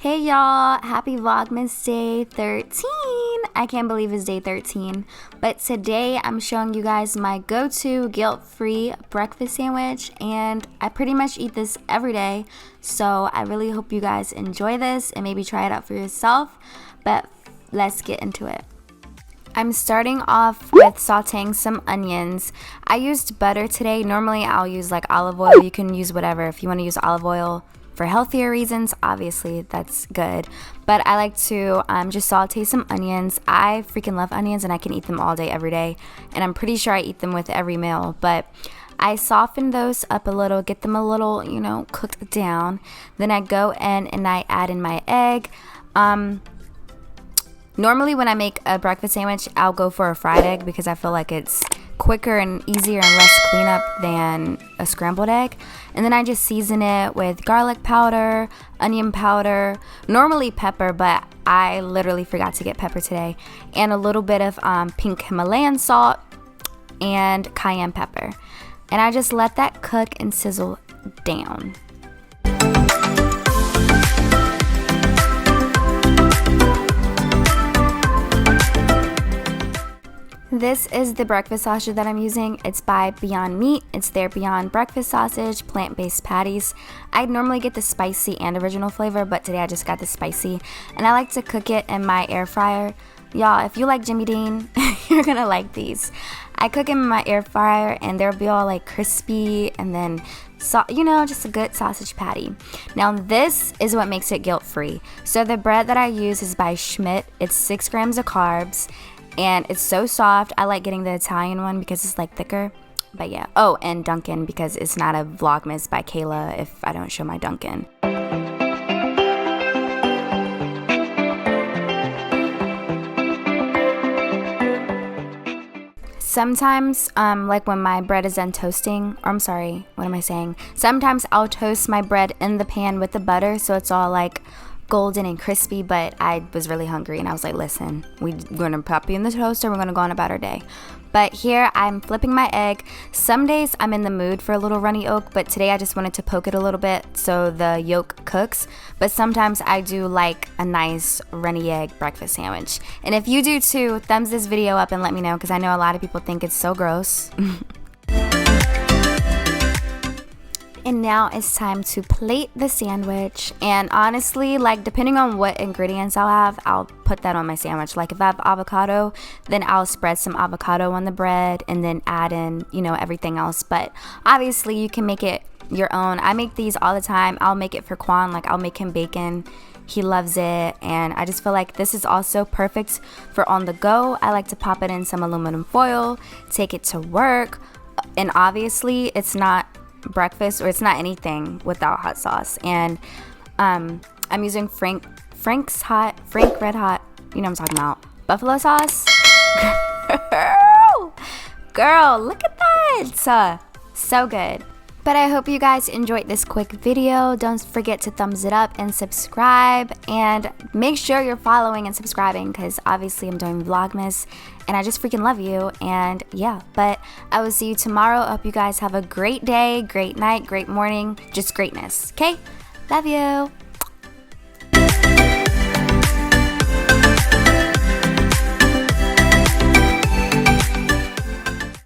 Hey y'all, happy Vlogmas day 13. I can't believe it's day 13, but today I'm showing you guys my go-to guilt-free breakfast sandwich, and I pretty much eat this every day, so I really hope you guys enjoy this and maybe try it out for yourself. But let's get into it. I'm starting off with sauteing some onions. I used butter today. Normally I'll use like olive oil. You can use whatever. If you want to use olive oil for healthier reasons, obviously that's good, but I like to just saute some onions. I freaking love onions and I can eat them all day every day, and I'm pretty sure I eat them with every meal. But I soften those up a little, get them a little, cooked down. Then I go in and I add in my egg. Normally when I make a breakfast sandwich, I'll go for a fried egg because I feel like it's quicker and easier and less cleanup than a scrambled egg. And then I just season it with garlic powder, onion powder, normally pepper, but I literally forgot to get pepper today, and a little bit of pink Himalayan salt and cayenne pepper. And I just let that cook and sizzle down. This is the breakfast sausage that I'm using. It's by Beyond Meat. It's their Beyond Breakfast Sausage, plant-based patties. I normally get the spicy and original flavor, but today I just got the spicy. And I like to cook it in my air fryer. Y'all, if you like Jimmy Dean, you're gonna like these. I cook them in my air fryer and they'll be all like crispy, and then, just a good sausage patty. Now this is what makes it guilt-free. So the bread that I use is by Schmidt. It's 6 grams of carbs. And it's so soft. I like getting the Italian one because it's like thicker. But yeah. Oh, and Dunkin', because it's not a Vlogmas by Kaylah if I don't show my Dunkin'. Sometimes, like when my bread is done toasting, or I'm sorry, what am I saying? Sometimes I'll toast my bread in the pan with the butter so it's all like golden and crispy, but I was really hungry and I was like, listen, we're gonna pop you in the toaster, we're gonna go on about our day. But here I'm flipping my egg. Some days I'm in the mood for a little runny yolk, but today I just wanted to poke it a little bit so the yolk cooks. But sometimes I do like a nice runny egg breakfast sandwich. And if you do too, thumbs this video up and let me know, because I know a lot of people think it's so gross. And now it's time to plate the sandwich. And honestly, like depending on what ingredients I'll have, I'll put that on my sandwich. Like if I have avocado, then I'll spread some avocado on the bread and then add in, everything else. But obviously you can make it your own. I make these all the time. I'll make it for Quan. Like I'll make him bacon. He loves it. And I just feel like this is also perfect for on the go. I like to pop it in some aluminum foil, take it to work. And obviously it's not breakfast, or it's not anything without hot sauce. And I'm using Frank Red Hot, you know what I'm talking about, buffalo sauce. Girl, look at that, so good. But I hope you guys enjoyed this quick video. Don't forget to thumbs it up and subscribe, and make sure you're following and subscribing, because obviously I'm doing Vlogmas and I just freaking love you. And yeah, but I will see you tomorrow. I hope you guys have a great day, great night, great morning, just greatness. Okay, love you.